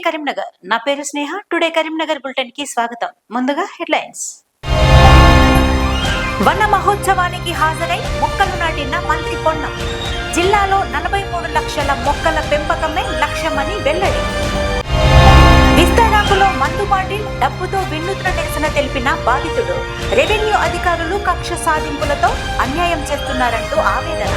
కరీంనగర్. నా పేరు స్నేహ. Today Karimnagar bulletin కి స్వాగతం. ముందుగా హెడ్లైన్స్. వన మహోత్సవానికి హాజరై మొక్కలు నాటిన మంత్రి పొన్నం. జిల్లాలో 43 లక్షల మొక్కల పెంపకమే లక్ష్యమని వెల్లడి. విస్తరాకులో మందు బాటిల్ డబ్బుతో వినూత్న నిరసన తెలిపిన బాధితుడు. రెవెన్యూ అధికారులు కక్ష సాధింపులతో అన్యాయం చేస్తున్నారంటూ ఆవేదన.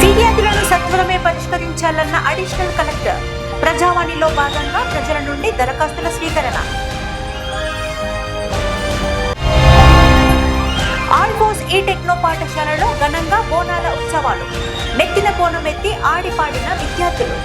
ఫిర్యాదులను సత్వరమే పరిష్కరించాలన్న అడిషనల్ కలెక్టర్. ప్రజావాణిలో భాగంగా ప్రజల నుండి దరఖాస్తుల స్వీకరణ. ఆల్ఫోస్ ఈ టెక్నో పాఠశాలలో ఘనంగా బోనాల ఉత్సవాలు. నెత్తిన బోనమెత్తి ఆడిపాడిన విద్యార్థులు.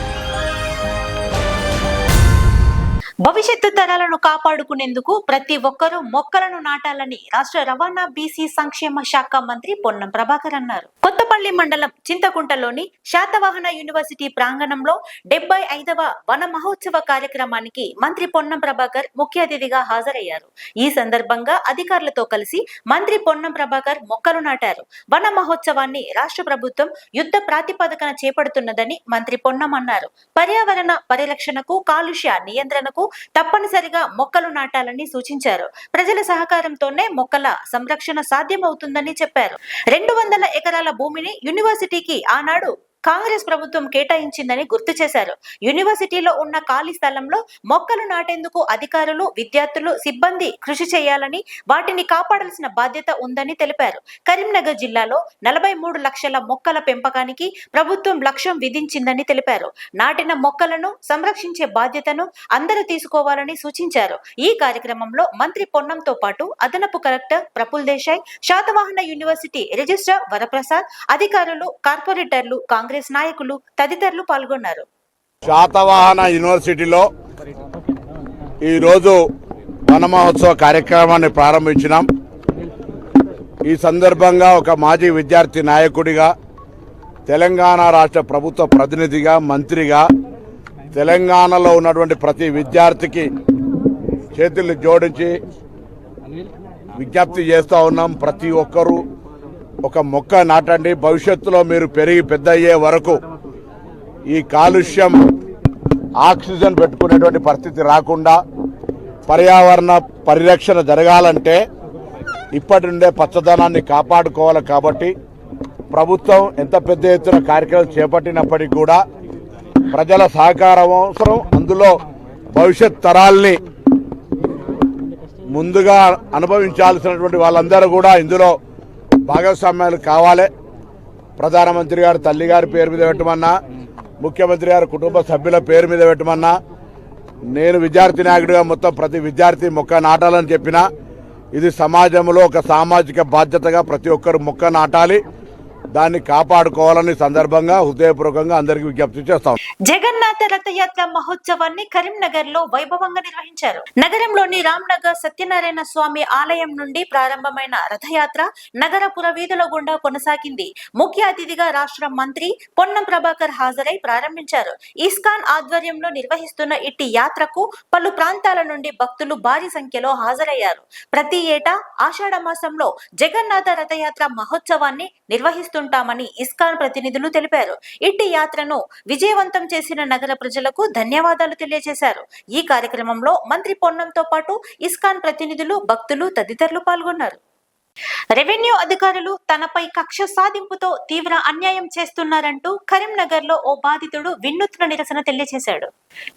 భవిష్యత్తు తరాలను కాపాడుకునేందుకు ప్రతి ఒక్కరూ మొక్కలను నాటాలని రాష్ట్ర రవాణా బీసీ సంక్షేమ శాఖ మంత్రి పొన్నం ప్రభాకర్ అన్నారు. కొత్తపల్లి మండలం చింతకుంటలోని శాతవాహన యూనివర్సిటీ ప్రాంగణంలో 75వ వన మహోత్సవ కార్యక్రమానికి మంత్రి పొన్నం ప్రభాకర్ ముఖ్య అతిథిగా హాజరయ్యారు. ఈ సందర్భంగా అధికారులతో కలిసి మంత్రి పొన్నం ప్రభాకర్ మొక్కలు నాటారు. వన మహోత్సవాన్ని రాష్ట్ర ప్రభుత్వం యుద్ధ ప్రాతిపదికన చేపడుతున్నదని మంత్రి పొన్నం అన్నారు. పర్యావరణ పరిరక్షణకు, కాలుష్య నియంత్రణకు తప్పనిసరిగా మొక్కలు నాటాలని సూచించారు. ప్రజల సహకారంతోనే మొక్కల సంరక్షణ సాధ్యమవుతుందని చెప్పారు. 200 ఎకరాల భూమిని యూనివర్సిటీకి ఆనాడు కాంగ్రెస్ ప్రభుత్వం కేటాయించిందని గుర్తు చేశారు. యూనివర్సిటీలో ఉన్న ఖాళీ స్థలంలో మొక్కలు నాటేందుకు అధికారులు, విద్యార్థులు, సిబ్బంది కృషి చేయాలని, వాటిని కాపాడాల్సిన బాధ్యత ఉందని తెలిపారు. కరీంనగర్ జిల్లాలో 43 లక్షల మొక్కల పెంపకానికి ప్రభుత్వం లక్ష్యం విధించిందని తెలిపారు. నాటిన మొక్కలను సంరక్షించే బాధ్యతను అందరూ తీసుకోవాలని సూచించారు. ఈ కార్యక్రమంలో మంత్రి పొన్నంతో పాటు అదనపు collector Praful Desai, Satavahana university registrar Varaprasad, అధికారులు, కార్పొరేటర్లు, కాంగ్రెస్ నాయకులు తదితరులు పాల్గొన్నారు. శాతవాహన యూనివర్సిటీలో ఈరోజు వన మహోత్సవ కార్యక్రమాన్ని ప్రారంభించినాం. ఈ సందర్భంగా ఒక మాజీ విద్యార్థి నాయకుడిగా, తెలంగాణ రాష్ట్ర ప్రభుత్వ ప్రతినిధిగా, మంత్రిగా తెలంగాణలో ఉన్నటువంటి ప్రతి విద్యార్థికి చేతులు జోడించి విజ్ఞప్తి చేస్తూ ఉన్నాం. ప్రతి ఒక్కరూ ఒక మొక్క నాటండి. భవిష్యత్తులో మీరు పెరిగి పెద్ద అయ్యే వరకు ఈ కాలుష్యం, ఆక్సిజన్ పెట్టుకునేటువంటి పరిస్థితి రాకుండా పర్యావరణ పరిరక్షణ జరగాలంటే ఇప్పటి నుండే పచ్చదనాన్ని కాపాడుకోవాలి. కాబట్టి ప్రభుత్వం ఎంత పెద్ద ఎత్తున కార్యక్రమాలు చేపట్టినప్పటికీ కూడా ప్రజల సహకారం అవసరం. అందులో భవిష్యత్ తరాల్ని ముందుగా అనుభవించాల్సినటువంటి వాళ్ళందరూ కూడా ఇందులో భాగస్వామ్యాలు కావాలి. ప్రధానమంత్రి గారు తల్లి గారి పేరు మీద పెట్టమన్నా, ముఖ్యమంత్రి గారు కుటుంబ సభ్యుల పేరు మీద పెట్టమన్నా, నేను విద్యార్థి నాయకుడిగా మొత్తం ప్రతి విద్యార్థి మొక్క నాటాలని చెప్పినా, ఇది సమాజంలో ఒక సామాజిక బాధ్యతగా ప్రతి ఒక్కరు మొక్క నాటాలి, దాన్ని కాపాడుకోవాలని సందర్భంగా హృదయపూర్వకంగా అందరికీ విజ్ఞప్తి చేస్తాం. జగన్నాథ రథయాత్ర మహోత్సవాన్ని కరీంనగర్ లో వైభవంగా నిర్వహించారు. నగరంలోని రామ్నగర్ సత్యనారాయణ స్వామి ఆలయం నుండి ప్రారంభమైన రథయాత్ర నగర పురవీధుల గుండా కొనసాగింది. ముఖ్య అతిథిగా రాష్ట్ర మంత్రి పొన్నం ప్రభాకర్ హాజరై ప్రారంభించారు. ఇస్కాన్ ఆధ్వర్యంలో నిర్వహిస్తున్న ఇట్టి యాత్రకు పలు ప్రాంతాల నుండి భక్తులు భారీ సంఖ్యలో హాజరయ్యారు. ప్రతి ఏటా ఆషాఢ మాసంలో జగన్నాథ రథయాత్ర మహోత్సవాన్ని నిర్వహిస్తుంటామని ఇస్కాన్ ప్రతినిధులు తెలిపారు. ఇట్టి యాత్రను విజయవంతం చేసిన నగర ప్రజలకు ధన్యవాదాలు తెలియజేశారు. ఈ కార్యక్రమంలో మంత్రి పొన్నంతో పాటు ఇస్కాన్ ప్రతినిధులు, భక్తులు తదితరులు పాల్గొన్నారు. రెవెన్యూ అధికారులు తనపై కక్ష సాధింపుతో తీవ్ర అన్యాయం చేస్తున్నారంటూ కరీంనగర్ లో ఓ బాధితుడు వినూత్న నిరసన తెలియజేశాడు.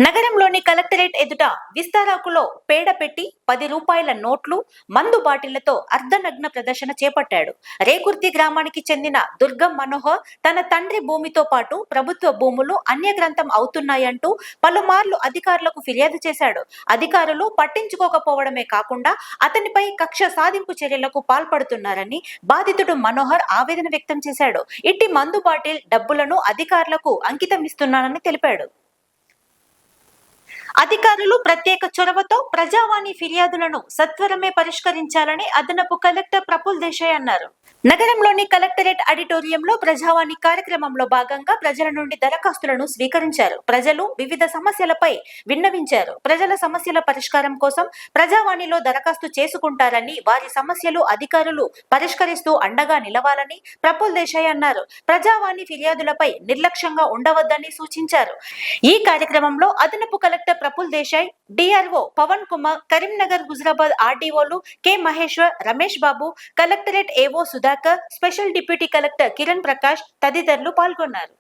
నగరంలోని కలెక్టరేట్ ఎదుట విస్తారాకులో పేడ పెట్టి 10 రూపాయల నోట్లు, మందు బాటిళ్లతో అర్ధనగ్న ప్రదర్శన చేపట్టాడు. రేకుర్తి గ్రామానికి చెందిన దుర్గం మనోహర్ తన తండ్రి భూమితో పాటు ప్రభుత్వ భూములు అన్యగ్రంథం అవుతున్నాయంటూ పలుమార్లు అధికారులకు ఫిర్యాదు చేశాడు. అధికారులు పట్టించుకోకపోవడమే కాకుండా అతనిపై కక్ష సాధింపు చర్యలకు పాల్పడుతున్నారని బాధితుడు మనోహర్ ఆవేదన వ్యక్తం చేశాడు. ఇట్టి మందు బాటిల్ డబ్బులను అధికారులకు అంకితం ఇస్తున్నానని తెలిపాడు. అధికారులు ప్రత్యేక చొరవతో ప్రజావాణి ఫిర్యాదులను సత్వరమే పరిష్కరించాలని అదనపు కలెక్టర్ ప్రఫుల్ దేశాయ్ అన్నారు. నగరంలోని కలెక్టరేట్ ఆడిటోరియంలో ప్రజావాణి కార్యక్రమంలో భాగంగా ప్రజల నుండి దరఖాస్తులను స్వీకరించారు. ప్రజలు వివిధ సమస్యలపై విన్నవించారు. ప్రజల సమస్యల పరిష్కారం కోసం ప్రజావాణిలో దరఖాస్తు చేసుకుంటారని, వారి సమస్యలు అధికారులు పరిష్కరిస్తూ అండగా నిలవాలని ప్రఫుల్ దేశాయ్ అన్నారు. ప్రజావాణి ఫిర్యాదులపై నిర్లక్ష్యంగా ఉండవద్దని సూచించారు. ఈ కార్యక్రమంలో అదనపు కలెక్టర్ ప్రఫుల్ దేశాయ్, డిఆర్ఓ పవన్ కుమార్, కరీంనగర్ హుజరాబాద్ ఆర్డీఓలు K Maheshwar, Ramesh Babu, collectorate AO Sudhakar, special deputy collector Kiran Prakash తదితరులు పాల్గొన్నారు.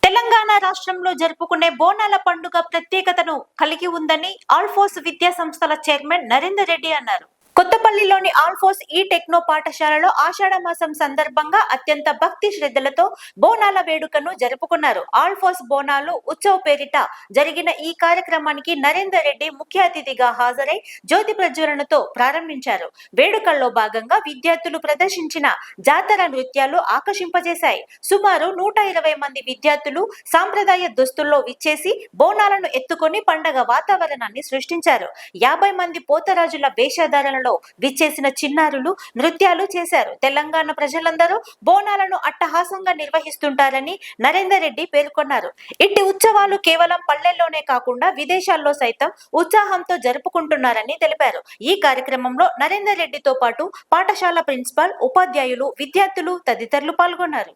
తెలంగాణ రాష్ట్రంలో జరుపుకునే బోనాల పండుగ ప్రత్యేకతను కలిగి ఉందని ఆల్ఫోస్ విద్యా సంస్థల చైర్మన్ నరేందర్ రెడ్డి అన్నారు. కొత్తపల్లిలోని ఆల్ఫోస్ ఈ టెక్నో పాఠశాలలో ఆషాఢ మాసం సందర్భంగా అత్యంత భక్తి శ్రద్ధలతో బోనాల వేడుకను జరుపుకున్నారు. ఆల్ఫోస్ బోనాలు ఉత్సవ్ పేరిట జరిగిన ఈ కార్యక్రమానికి నరేందర్ రెడ్డి ముఖ్య అతిథిగా హాజరై జ్యోతి ప్రజ్వలనతో ప్రారంభించారు. వేడుకల్లో భాగంగా విద్యార్థులు ప్రదర్శించిన జాతర నృత్యాలు ఆకర్షింపజేశాయి. సుమారు 120 మంది విద్యార్థులు సాంప్రదాయ దుస్తుల్లో విచ్చేసి బోనాలను ఎత్తుకొని పండగ వాతావరణాన్ని సృష్టించారు. 50 మంది పోతరాజుల వేషధారణలో విచ్చేసిన చిన్నారులు నృత్యాలు చేశారు. తెలంగాణ ప్రజలందరూ బోనాలను అట్టహాసంగా నిర్వహిస్తుంటారని నరేందర్ రెడ్డి పేర్కొన్నారు. ఇట్టి ఉత్సవాలు కేవలం పల్లెల్లోనే కాకుండా విదేశాల్లో సైతం ఉత్సాహంతో జరుపుకుంటున్నారని తెలిపారు. ఈ కార్యక్రమంలో నరేందర్ రెడ్డితో పాటు పాఠశాల ప్రిన్సిపాల్, ఉపాధ్యాయులు, విద్యార్థులు తదితరులు పాల్గొన్నారు.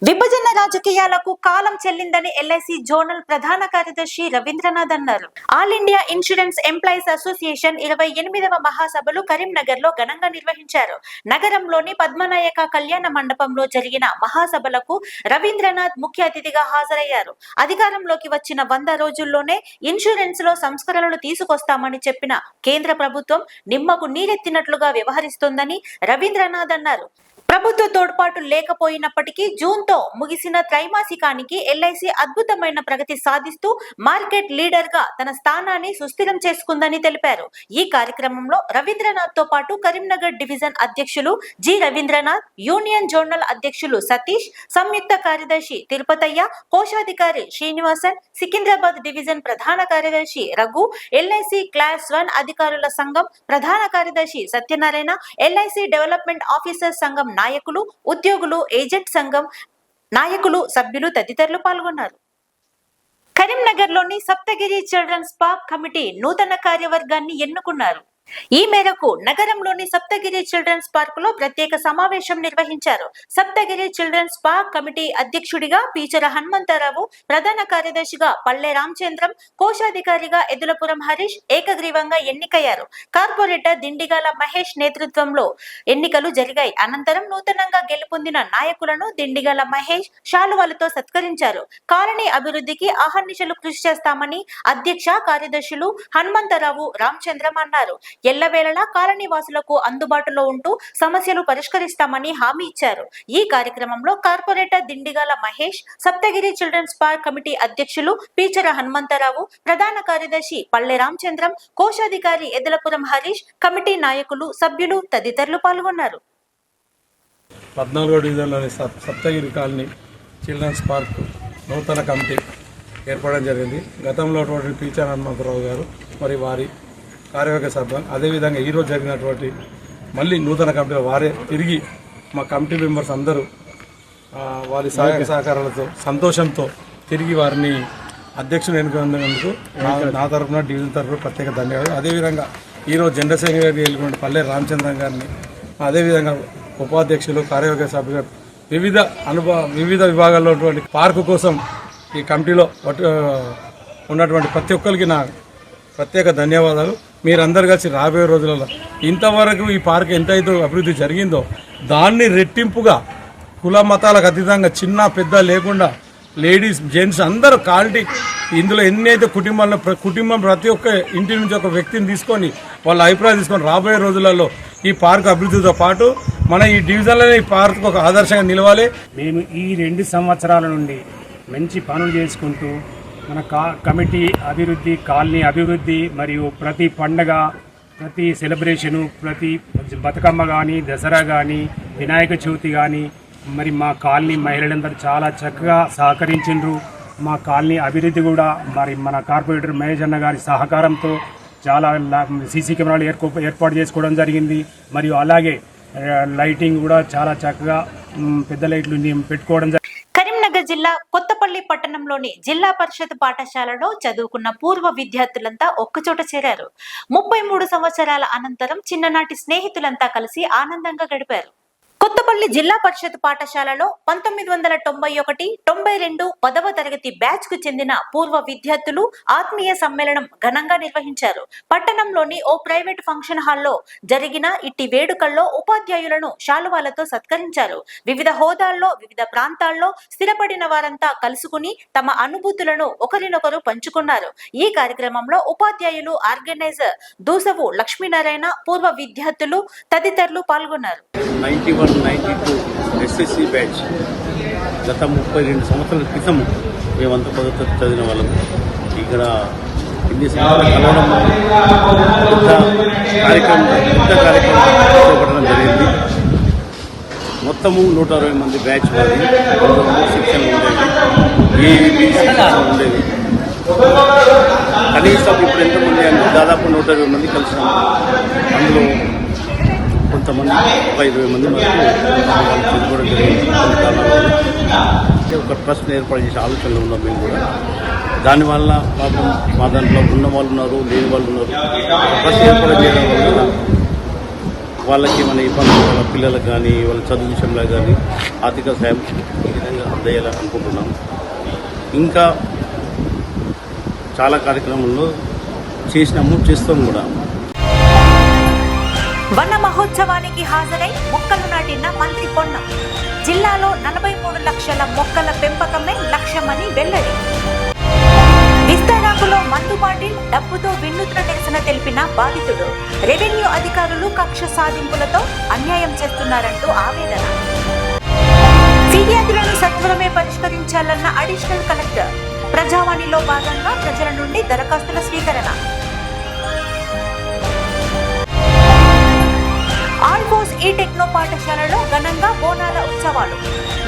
విభజన రాజకీయాలకు కాలం చెల్లిందని ఎల్ఐసి జోనల్ ప్రధాన కార్యదర్శి రవీంద్రనాథ్ అన్నారు. All India insurance employees association 28వ మహాసభలు కరీంనగర్ లో ఘనంగా నిర్వహించారు. నగరంలోని పద్మనాయక కళ్యాణ మండపంలో జరిగిన మహాసభలకు రవీంద్రనాథ్ ముఖ్య అతిథిగా హాజరయ్యారు. అధికారంలోకి వచ్చిన 100 రోజుల్లోనే ఇన్సూరెన్స్ లో సంస్కరణలు తీసుకొస్తామని చెప్పిన కేంద్ర ప్రభుత్వం నిమ్మకు నీరెత్తినట్లుగా వ్యవహరిస్తోందని రవీంద్రనాథ్ అన్నారు. ప్రభుత్వ తోడ్పాటు లేకపోయినప్పటికీ జూన్తో ముగిసిన త్రైమాసికానికి ఎల్ఐసి అద్భుతమైన ప్రగతి సాధిస్తూ మార్కెట్ లీడర్ గా తన స్థానాన్ని సుస్థిరం చేసుకుందని తెలిపారు. ఈ కార్యక్రమంలో రవీంద్రనాథ్ తో పాటు కరీంనగర్ డివిజన్ అధ్యక్షులు జి రవీంద్రనాథ్, యూనియన్ జోనల్ అధ్యక్షులు సతీష్, సంయుక్త కార్యదర్శి తిరుపతయ్య, కోశాధికారి శ్రీనివాసన్, సికింద్రాబాద్ డివిజన్ ప్రధాన కార్యదర్శి రఘు, ఎల్ఐసి క్లాస్ 1 అధికారుల సంఘం ప్రధాన కార్యదర్శి సత్యనారాయణ, ఎల్ఐసి డెవలప్మెంట్ ఆఫీసర్ సంఘం నాయకులు, ఉద్యోగులు, ఏజెంట్ సంఘం నాయకులు, సభ్యులు తదితరులు పాల్గొన్నారు. కరీంనగర్ లోని సప్తగిరి చిల్డ్రన్స్ పార్క్ కమిటీ నూతన కార్యవర్గాన్ని ఎన్నుకున్నారు. ఈ మేరకు నగరంలోని సప్తగిరి చిల్డ్రన్స్ పార్క్ లో ప్రత్యేక సమావేశం నిర్వహించారు. సప్తగిరి చిల్డ్రన్స్ పార్క్ కమిటీ అధ్యక్షుడిగా పీచర హనుమంతరావు, ప్రధాన కార్యదర్శిగా పల్లె రామచంద్రం, కోశాధికారిగా ఎదులపురం హరీష్ ఏకగ్రీవంగా ఎన్నికయ్యారు. కార్పొరేటర్ దిండిగాల మహేష్ నేతృత్వంలో ఎన్నికలు జరిగాయి. అనంతరం నూతనంగా గెలుపొందిన నాయకులను దిండిగాల మహేష్ శాలువాలతో సత్కరించారు. కాలనీ అభివృద్ధికి అహర్నిశలు కృషి చేస్తామని అధ్యక్ష కార్యదర్శులు హనుమంతరావు, రామచంద్రం అన్నారు. ఎల్లవేళలా కాలనీ వాసులకు అందుబాటులో ఉంటూ సమస్యలు పరిష్కరిస్తామని హామీ ఇచ్చారు. ఈ కార్యక్రమంలో corporator Dindigala Mahesh, Saptagiri children's park committee అధ్యక్షులు పీచర హనుమంతరావు, ప్రధాన కార్యదర్శి పల్లె రామచంద్రం, కోశాధికారి ఎదలపురం హరీష్, కమిటీ నాయకులు, సభ్యులు తదితరులు పాల్గొన్నారు. 14వ డివిజన్లోని సప్తగిరి కాలనీ చిల్డ్రన్స్ పార్క్ నూతన కమిటీ ఏర్పడడం జరిగింది. గతంలో పీచర హనుమంతరావు గారు మరి వారి కార్యవర్గ సభ్యులు, అదేవిధంగా ఈరోజు జరిగినటువంటి మళ్ళీ నూతన కమిటీలో వారే తిరిగి మా కమిటీ మెంబర్స్ అందరూ వారి సహాయ సహకారాలతో సంతోషంతో తిరిగి వారిని అధ్యక్షులు ఎన్నుకున్నందుకు నా తరఫున డివిజన్ తరఫున ప్రత్యేక ధన్యవాదాలు. అదేవిధంగా ఈరోజు జెండా సెక్రటరీ వెళ్ళిన పల్లె రామచంద్రన్ గారిని, అదేవిధంగా ఉపాధ్యక్షులు, కార్యవర్గ సభ్యులు, వివిధ విభాగాల్లో ఉన్నటువంటి పార్కు కోసం ఈ కమిటీలో ఉన్నటువంటి ప్రతి ఒక్కరికి నా ప్రత్యేక ధన్యవాదాలు. మీరందరూ కలిసి రాబోయే రోజులలో ఇంతవరకు ఈ పార్క్ ఎంతైతే అభివృద్ధి జరిగిందో దాన్ని రెట్టింపుగా కుల మతాలకు అతీతంగా చిన్న పెద్ద లేకుండా లేడీస్, జెంట్స్ అందరూ క్వాలిటీ ఇందులో ఎన్నైతే కుటుంబం ప్రతి ఒక్క ఇంటి నుంచి ఒక వ్యక్తిని తీసుకొని వాళ్ళ అభిప్రాయం తీసుకొని రాబోయే రోజులలో ఈ పార్క్ అభివృద్ధితో పాటు మన ఈ డివిజన్లోనే ఈ పార్క్ ఒక ఆదర్శంగా నిలవాలి. మేము ఈ 2 సంవత్సరాల నుండి మంచి పనులు చేసుకుంటూ మన కమిటీ అభివృద్ధి, కాలనీ అభివృద్ధి మరియు ప్రతి పండగ, ప్రతి సెలబ్రేషను, ప్రతి బతుకమ్మ కానీ, దసరా కానీ, వినాయక చవితి కానీ మరి మా కాలనీ మహిళలందరూ చాలా చక్కగా సహకరించిండ్రు. మా కాలనీ అభివృద్ధి కూడా మరి మన కార్పొరేటర్ మహేష్ అన్న గారి సహకారంతో చాలా సీసీ కెమెరాలు ఏర్పాటు చేసుకోవడం జరిగింది. మరియు అలాగే లైటింగ్ కూడా చాలా చక్కగా పెద్ద లైట్లు పెట్టుకోవడం జరిగింది. కరీంనగర్ జిల్లా కొత్తపల్లి పట్టణంలోని జిల్లా పరిషత్ పాఠశాలలో చదువుకున్న పూర్వ విద్యార్థులంతా ఒక్కచోట చేరారు. 33 సంవత్సరాల అనంతరం చిన్ననాటి స్నేహితులంతా కలిసి ఆనందంగా గడిపారు. కొత్తపల్లి జిల్లా పరిషత్ పాఠశాలలో 1991-92 10వ తరగతి బ్యాచ్ కు చెందిన పూర్వ విద్యార్థులు ఆత్మీయ సమ్మేళనం ఘనంగా నిర్వహించారు. పట్టణంలోని ఓ ప్రైవేట్ ఫంక్షన్ హాల్లో జరిగిన ఇట్టి వేడుకల్లో ఉపాధ్యాయులను శాలువాలతో సత్కరించారు. వివిధ హోదాల్లో వివిధ ప్రాంతాల్లో స్థిరపడిన వారంతా కలుసుకుని తమ అనుభూతులను ఒకరినొకరు పంచుకున్నారు. ఈ కార్యక్రమంలో ఉపాధ్యాయులు, ఆర్గనైజర్ దూసవు లక్ష్మీనారాయణ, పూర్వ విద్యార్థులు తదితరులు పాల్గొన్నారు. 91-92 ఎస్ఎస్సి బ్యాచ్ గత 32 సంవత్సరాల క్రితం మేమంతా 10వ తరగతి చదివిన వాళ్ళం. ఇక్కడ ఇన్ని సంవత్సరాలు కలవడం పెద్ద కార్యక్రమం చేపట్టడం జరిగింది. మొత్తము 160 మంది బ్యాచ్ వారి శిక్షణ ఉండేది, ఏబీ శిక్షణ ఉండేది. కనీసం ఇప్పుడు ఎంతమంది అంటే దాదాపు 120 మంది కలిసినాము. అందులో కొంతమంది 20 మంది వరకు వాళ్ళు చదువుకోవడం జరిగింది. కొన్ని కారణాల వల్ల ఒక ట్రస్ట్ ఏర్పాటు చేసే ఆలోచనలు ఉన్నాం మేము కూడా. దానివల్ల పాపం మా దాంట్లో ఉన్న వాళ్ళు ఉన్నారు, లేని వాళ్ళు ఉన్నారు. ట్రస్ట్ ఏర్పాటు చేయడం వల్ల వాళ్ళకి మన ఇబ్బందులు, వాళ్ళ పిల్లలకు కానీ వాళ్ళ చదువు విషయంలో కానీ ఆర్థిక సాయం ఈ విధంగా అందజేయాలని అనుకుంటున్నాం. ఇంకా చాలా కార్యక్రమాల్లో చేస్తాం కూడా. వన మహోత్సవానికి హాజరై మొక్కలు నాటిన మంత్రి పొన్నం. జిల్లాలో 43 లక్షల మొక్కల పెంపకమే లక్ష్యమని వెల్లడి. విస్తరాకులో మందుబాటి డబ్బుతో వినూత్న నిరసన తెలిపిన బాధితుడు. రెవెన్యూ అధికారులు కక్ష సాధింపులతో అన్యాయం చేస్తున్నారంటూ ఆవేదన. ఫిర్యాదులను సత్వరమే పరిష్కరించాలన్న అడిషనల్ కలెక్టర్. ప్రజావాణిలో భాగంగా ప్రజల నుండి దరఖాస్తుల స్వీకరణ. ఆల్ఫోస్ ఈ టెక్నో పాఠశాలలో ఘనంగా బోనాల ఉత్సవాలు.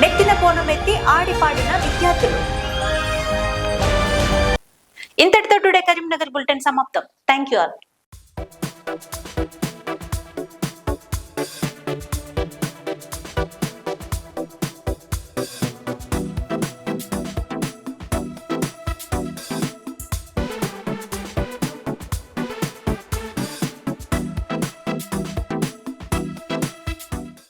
నెత్తిన బోనమెత్తి ఆడిపాడిన విద్యార్థులు. ఇంతటితో టుడే కరీంనగర్ బులెటిన్ సమాప్తం. Thank you all.